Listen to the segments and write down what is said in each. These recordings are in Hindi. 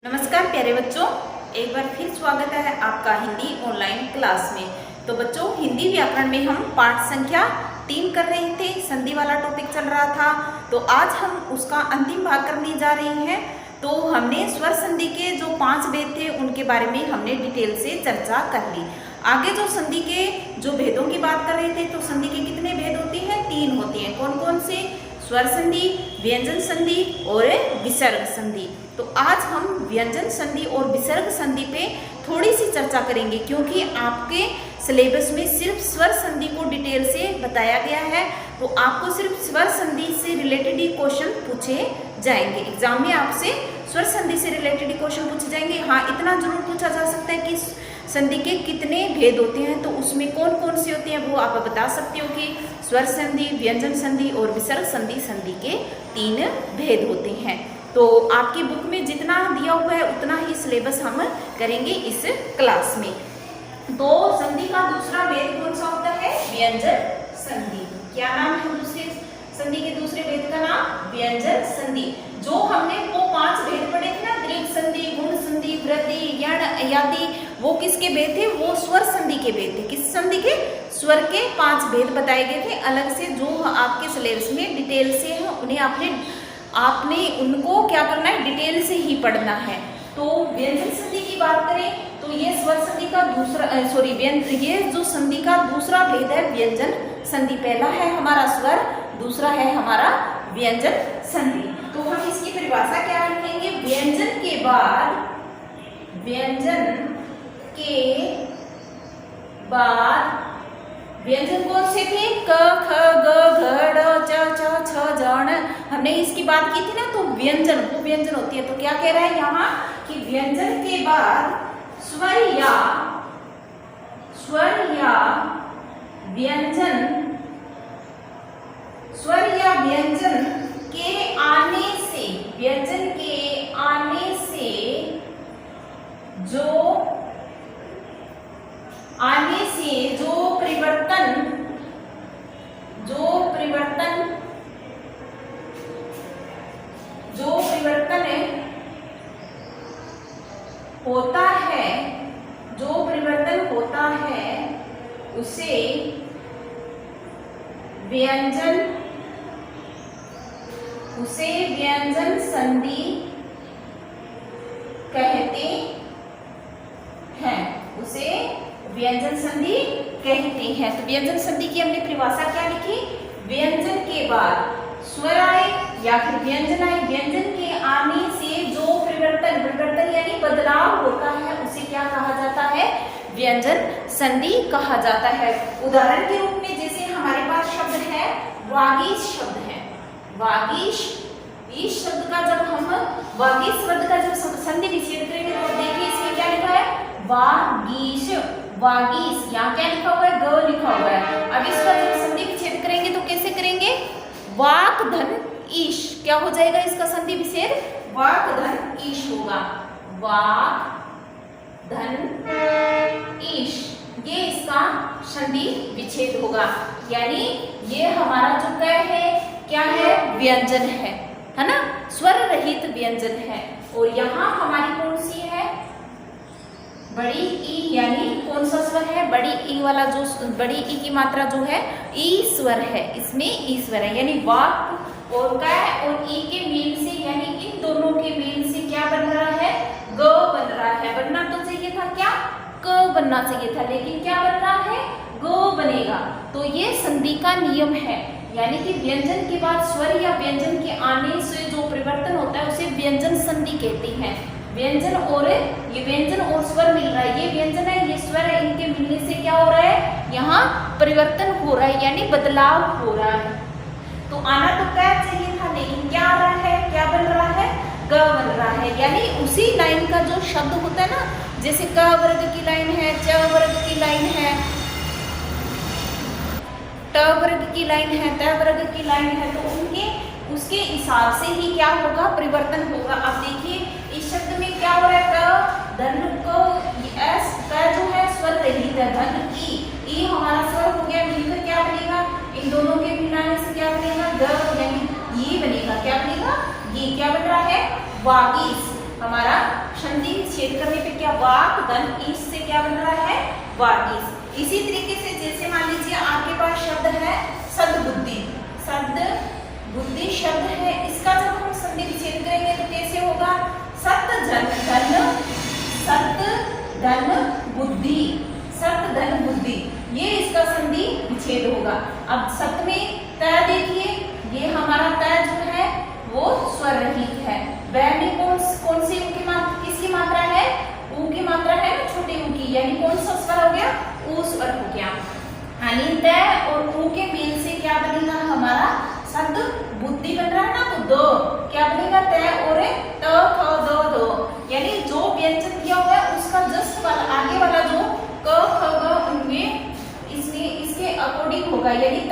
नमस्कार प्यारे बच्चों, एक बार फिर स्वागत है आपका हिंदी ऑनलाइन क्लास में। तो बच्चों, हिंदी व्याकरण में हम पाठ संख्या 3 कर रहे थे, संधि वाला टॉपिक चल रहा था। तो आज हम उसका अंतिम भाग करने जा रहे हैं। तो हमने स्वर संधि के जो 5 भेद थे उनके बारे में हमने डिटेल से चर्चा कर ली। आगे जो संधि के जो भेदों की बात कर रहे थे, तो संधि के कितने भेद होते हैं? 3 होते हैं। कौन कौन से? स्वर संधि, व्यंजन संधि और विसर्ग संधि। तो आज हम व्यंजन संधि और विसर्ग संधि पे थोड़ी सी चर्चा करेंगे, क्योंकि आपके सिलेबस में सिर्फ स्वर संधि को डिटेल से बताया गया है। तो आपको सिर्फ स्वर संधि से रिलेटेड ही क्वेश्चन पूछे जाएंगे। एग्जाम में आपसे स्वर संधि से रिलेटेड ही क्वेश्चन पूछे जाएंगे। हाँ, इतना जरूर पूछा जा सकता है कि संधि के कितने भेद होते हैं, तो उसमें कौन कौन से होते हैं वो आप बता सकते हो कि स्वर संधि, व्यंजन संधि और विसर्ग संधि, संधि के 3 भेद होते हैं। तो आपकी बुक में जितना दिया हुआ है उतना ही सिलेबस हम करेंगे इस क्लास में। तो संधि का दूसरा भेद कौन सा होता है? व्यंजन संधि। क्या नाम है दूसरे संधि के दूसरे भेद का नाम? व्यंजन संधि। जो हमने वो 5 भेद पढ़े थे ना, दीर्घ संधि, गुण संधि, वृद्धि, यण, अयादि, वो किसके भेद थे? वो स्वर संधि के भेद थे। किस संधि के? स्वर के 5 भेद बताए गए थे अलग से, जो आपके सिलेबस में डिटेल से है। उन्हें आपने उनको क्या करना है? डिटेल से ही पढ़ना है। तो व्यंजन संधि की बात करें तो ये स्वर संधि का दूसरा ये जो संधि का दूसरा भेद है व्यंजन संधि। पहला है हमारा स्वर, दूसरा है हमारा व्यंजन संधि। तो हम इसकी परिभाषा क्या लिखेंगे? व्यंजन के बाद व्यंजन कौन से थे? क, ख, ग, घ, ड़, च, छ, छ, ज, ण। हमने इसकी बात की थी ना, तो व्यंजन वो व्यंजन होती है। तो क्या कह रहा है यहाँ कि व्यंजन के बाद स्वर या व्यंजन के आने से जो परिवर्तन होता है उसे व्यंजन संधि कहते हैं। तो व्यंजन संधि की हमने परिभाषा क्या लिखी? व्यंजन के बाद स्वर आए या फिर व्यंजन आए, व्यंजन के आने से जो परिवर्तन यानी बदलाव होता है उसे क्या कहा जाता है? व्यंजन संधि कहा जाता है। उदाहरण के रूप में जैसे हमारे पास शब्द है वागीश शब्द है। वागीश, इस शब्द का जब हम वागीश शब्द का जब संधि विच्छेद करेंगे तो देखिए इसमें क्या लिखा है? वागीश। यहाँ क्या लिखा हुआ है? ग लिखा हुआ है। अब इसका जब संधि विच्छेद करेंगे तो कैसे करेंगे? वाक धन ईश। क्या हो जाएगा इसका संधि विच्छेद? वाक धन ईश होगा। वाक धन ईश, ये इसका संधि विच्छेद होगा। यानी ये हमारा जो क्या है? व्यंजन है ना? स्वर रहित व्यंजन है। और यहाँ हमारी कौन सी है? बड़ी ई, यानी कौन सा स्वर है? बड़ी ई वाला, जो बड़ी ई की मात्रा जो है ई स्वर है, इसमें ई स्वर है। यानी वाक और क और ई के मेल से, यानी इन दोनों के मेल से क्या बन रहा है? ग बन रहा है। बनना तो चाहिए था क्या? क बनना चाहिए था, लेकिन क्या बन रहा है? ग बनेगा। तो ये संधि का नियम है। यानी कि व्यंजन के बाद स्वर या व्यंजन के आने से जो परिवर्तन होता है उसे व्यंजन संधि कहते हैं। व्यंजन और स्वर मिल रहा है, ये व्यंजन है, ये स्वर है, इनके मिलने से क्या हो रहा है? यहाँ परिवर्तन हो रहा है, यानी बदलाव हो रहा है। तो आना तो क्या चाहिए था, लेकिन क्या आ रहा है? क्या बन रहा है? ग बन रहा है। यानी उसी लाइन का जो शब्द होता है ना, जैसे क वर्ग की लाइन है, च वर्ग की लाइन है, ट वर्ग की लाइन है, त वर्ग की लाइन है, तो उसके हिसाब से ही क्या होगा? परिवर्तन होगा। अब देखिए इस शब्द में क्या हो रहा है? क धन क एस, क जो है स्वर रहित है, धन ई हमारा स्वर हो गया, मिलकर क्या बनेगा? इन दोनों के मिलाने से क्या बनेगा? ग, यानी ये बनेगा। क्या बनेगा? ये क्या बन रहा है? वागीश हमारा विच्छेद करने पे क्या वाक धन ईस से क्या बन रहा है वागीस। इसी तरीके से जैसे मान लीजिए आपके पास शब्द है सद्बुद्धि, सद्बुद्धि शब्द है, इसका जब हम संधि विच्छेद करेंगे तो कैसे होगा सत धन बुद्धि, सत धन बुद्धि, ये इसका संधि विच्छेद होगा। अब सत में त देखिए, ये हमारा त जो है वो स्वर रहित है। ब में कौन सी किसकी मात्रा है ऊ की मात्रा है ना, छोटी ऊ की, यानी कौन सा स्वर हो गया ऊ स्वर हो गया। यानी त और ऊ के मेल से क्या बनेगा हमारा सद बुद्धि बन रहा है ना, तो दो क्या बनेगा त और त ख दो, यानी जो व्यंजन दिया हुआ है उसका जस्ट वाला आगे वाला जो क ख ग उनमें इसमें इसके अकॉर्डिंग होगा, यानी त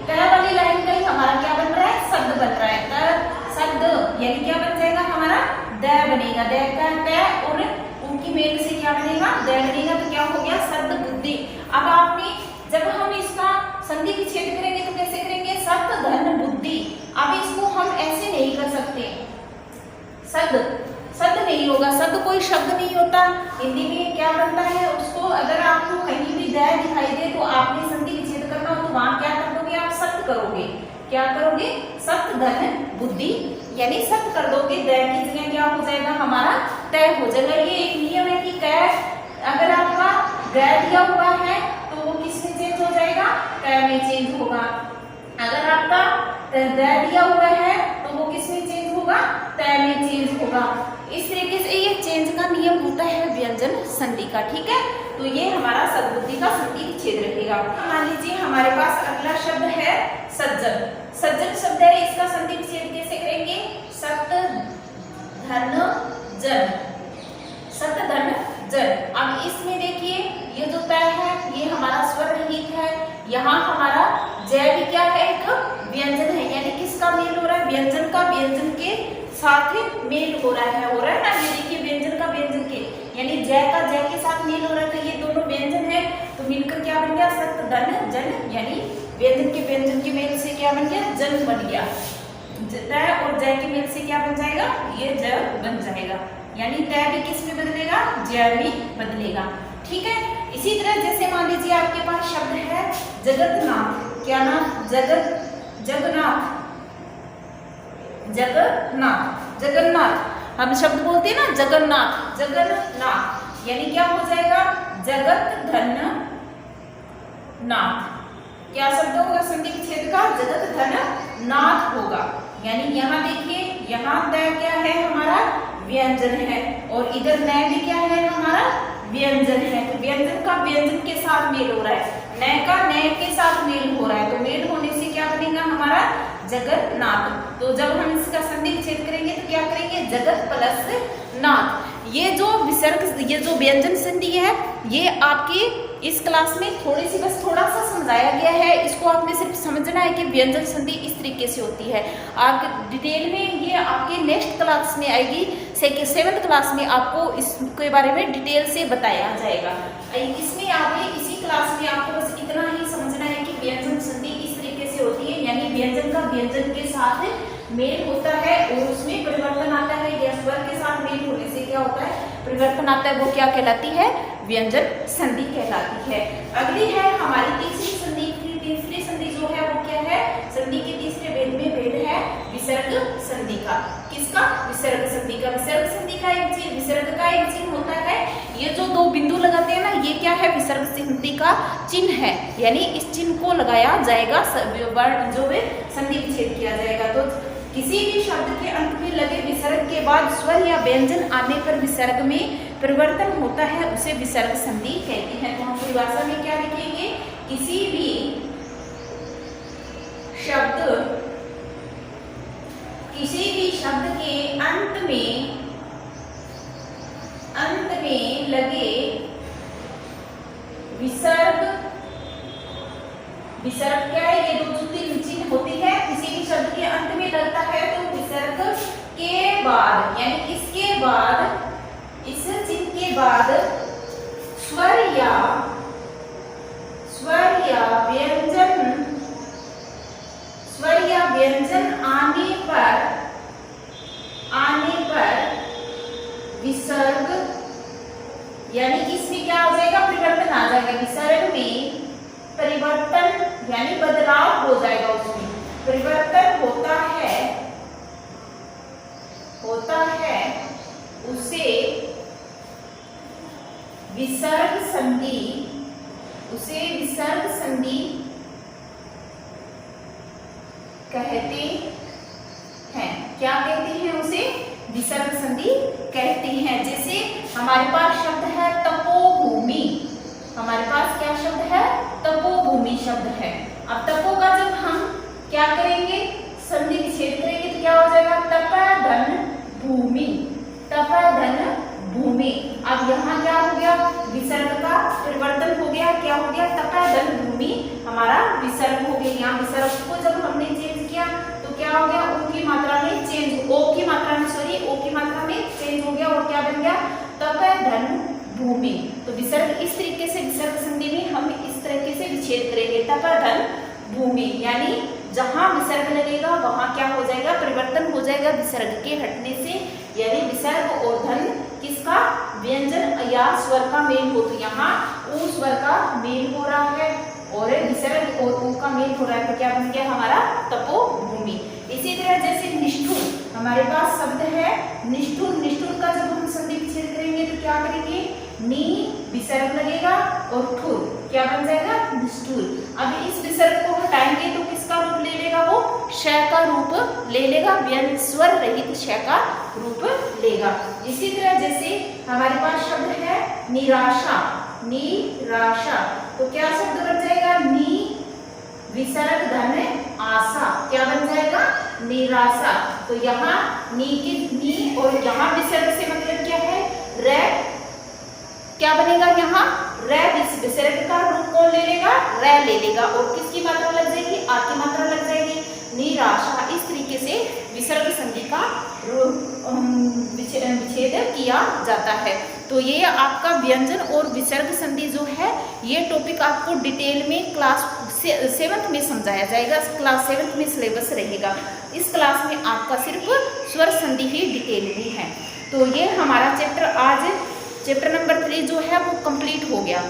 वाली लाइन का ही हमारा क्या बन रहा है शब्द बन रहा है। त शब्द यानी क्या बन जाएगा हमारा द बनेगा, द का त और उनकी मेल से क्या बनेगा द बनेगा, तो क्या हो गया शब्द बुद्धि। अब आपने जब हम इसका संधि विच्छेद करेंगे तो कैसे करेंगे सत धन बुद्धि। अब इसको हम ऐसे नहीं कर सकते, शब्द नहीं होगा, शब्द कोई शब्द नहीं होता। हिंदी में क्या बनता है उसको, अगर आपको कहीं भी द दिखाई दे तो आपने संधि विच्छेद करना हो तो वहां क्या कर दोगे आप सत करोगे, क्या करोगे सत धन बुद्धि, यानी सत कर दोगे, द की जगह क्या हो जाएगा हमारा तय हो जाएगा। ये एक नियम है कि क अगर आपका ग दिया हुआ है तो वो किस में चेंज हो जाएगा क में चेंज होगा। अगर आपका द दिया हुआ है तो वो किस में चेंज होगा त में चेंज होगा। इस तरीके से ये चेंज का नियम होता है व्यंजन संधि का, ठीक है। तो ये हमारा सद्बुद्धि का संधि विच्छेद रहेगा। मान लीजिए हमारे पास अगला शब्द है सज्जन, सज्जन शब्द है, इसका संधि विच्छेद कैसे करेंगे सत धन जन, सत धन जन। अब इसमें देखिए ये जो त है ये हमारा स्वर रहित है, यहाँ हमारा जय भी क्या है एक व्यंजन है, यानी किसका मेल हो रहा है व्यंजन का व्यंजन के साथ मेल हो रहा है ना। ये देखिए व्यंजन का व्यंजन के, यानी जय का जय के साथ मेल हो रहा है, तो ये दोनों व्यंजन है तो मिलकर क्या बन गया सत धन जन, यानी व्यंजन के मेल से क्या बन गया जन बन गया। त और जय के मेल से क्या बन जाएगा ये ज बन जाएगा, यानी त भी किस में बदलेगा जय में बदलेगा, ठीक है। इसी तरह जैसे मान लीजिए आपके पास शब्द है जगन्नाथ, क्या नाम जगन्नाथ, हम शब्द बोलते हैं ना जगन्नाथ, यानी क्या हो जाएगा जगत धन नाथ, क्या शब्द होगा संधि विच्छेद का जगत धन नाथ होगा। यानी यहाँ देखिए यहाँ द क्या है हमारा व्यंजन है और इधर न भी क्या है हमारा व्यंजन है, तो व्यंजन का व्यंजन के साथ मेल हो रहा है, न का न के साथ मेल हो रहा है, तो मेल होने से क्या बनेगा हमारा जगन्नाथ। तो जब हम इसका संधि विच्छेद करेंगे तो क्या करेंगे जगत प्लस नाथ। ये जो व्यंजन संधि है ये आपकी इस क्लास में थोड़ा सा समझाया गया है, इसको आपने सिर्फ समझना है कि व्यंजन संधि इस तरीके से होती है। आप डिटेल में ये आपके नेक्स्ट क्लास में आएगी, 7th क्लास में आपको इसके बारे में डिटेल से बताया जाएगा। इसमें आपने इसी क्लास में आपको बस इतना ही समझना है कि व्यंजन संधि इस तरीके से होती है, यानी व्यंजन का व्यंजन के साथ मेल होता है और उसमें परिवर्तन आता है, या स्वर के साथ मेल होने से क्या होता है परिवर्तन आता है, वो क्या कहलाती है व्यंजन संधि कहलाती है। अगली है हमारी तीसरी संधि। तीसरी संधि जो है वो क्या है संधि के तीसरे भेद में भेद है विसर्ग संधि का। किसका विसर्ग संधि का। विसर्ग संधि का एक चिन्ह, विसर्ग का एक चिन्ह होता है, ये जो दो बिंदु लगाते हैं ना ये क्या है विसर्ग संधि का चिन्ह है, यानी इस चिन्ह को लगाया जाएगा जो संधि विच्छेद किया जाएगा। तो किसी भी शब्द के अंत में लगे विसर्ग के बाद स्वर या व्यंजन आने पर विसर्ग में परिवर्तन होता है, उसे विसर्ग संधि कहते हैं। तो हम परिभाषा में क्या लिखेंगे, किसी भी शब्द के अंत में लगे विसर्ग क्या है, ये दो चिन्ह होती है, किसी भी शब्द के अंत में लगता है तो विसर्ग के बाद यानी इसके बाद इस चिन्ह के बाद स्वर या व्यंजन आने पर विसर्ग परिवर्तन यानी बदलाव हो जाएगा, उसमें परिवर्तन होता है उसे विसर्ग संधि कहते हैं। क्या कहते हैं? उसे विसर्ग संधि कहते हैं। जैसे हमारे पास शब्द है तपोभूमि, हमारे पास क्या शब्द है? तपोभूमि शब्द है। अब तपो का जब हम क्या करेंगे? संधि विच्छेद करेंगे तो क्या हो जाएगा? तपधन भूमि, तपधन भूमि। अब यहाँ क्या हो गया? विसर्ग का परिवर्तन हो गया। क्या हो गया? तपधन भूमि हमारा विसर्ग हो गया। यहाँ विसर्ग को जब हमने चेंज किया तो क्या हो गया? ओ की मात्रा में चेंज, ओ की मात्रा में चेंज हो गया और क्या बन गया? तपधन भूमि। तो विसर्ग इस तरीके से, विसर्ग संधि में हम इस तरीके से विच्छेद करेंगे, तपधन भूमि, यानी जहां विसर्ग लगेगा वहां क्या हो जाएगा? परिवर्तन हो जाएगा विसर्ग के हटने से, यानी विसर्ग और धन किसका? व्यंजन या स्वर का मेल हो। तो यहाँ ऊ स्वर का मेल हो रहा है और विसर्ग और ऊ का मेल हो रहा है, तो क्या बन गया हमारा? तपोभूमि। इसी तरह जैसे निष्ठुर, हमारे पास शब्द है निष्ठुर, निष्ठुर का जब हम संधि विच्छेद करेंगे तो क्या करेंगे? नी विसर्ग लगेगा और ठुर, क्या बन जाएगा? निष्ठुर। अब इस विसर्ग को हटाएंगे तो किसका रूप ले लेगा? वो श का रूप ले लेगा, व्यंजन स्वर रहित श का रूप लेगा। इसी तरह जैसे हमारे पास शब्द है निराशा, निराशा, तो क्या शब्द बन जाएगा? नी विसर्ग धन आशा, क्या बन जाएगा? निराशा। तो यहाँ नी की नी और यहाँ विसर्ग से मतलब क्या है? रे, क्या बनेगा? यहाँ रे विसर्ग का रूप कौन ले लेगा? रे ले लेगा और किसकी मात्रा लग जाएगी? आ की मात्रा लग जाएगी। निराशा। इस तरीके से विसर्ग संधि का विच्छेद किया जाता है। तो ये आपका व्यंजन और विसर्ग संधि जो है, ये टॉपिक आपको डिटेल में क्लास 7th में समझाया जाएगा। क्लास 7th में सिलेबस रहेगा। इस क्लास में आपका सिर्फ स्वर संधि ही डिटेल में है। तो ये हमारा चैप्टर आज चैप्टर नंबर 3 जो है वो कंप्लीट हो गया।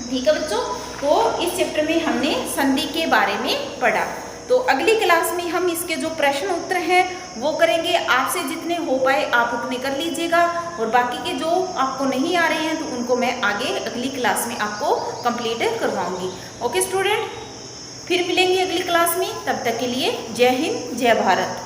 ठीक है बच्चों, तो इस चैप्टर में हमने संधि के बारे में पढ़ा। तो अगली क्लास में हम इसके जो प्रश्न उत्तर हैं वो करेंगे। आपसे जितने हो पाए आप उतने कर लीजिएगा और बाकी के जो आपको नहीं आ रहे हैं तो उनको मैं आगे अगली क्लास में आपको कंप्लीट करवाऊंगी। ओके स्टूडेंट, फिर मिलेंगे अगली क्लास में। तब तक के लिए जय हिंद, जय भारत।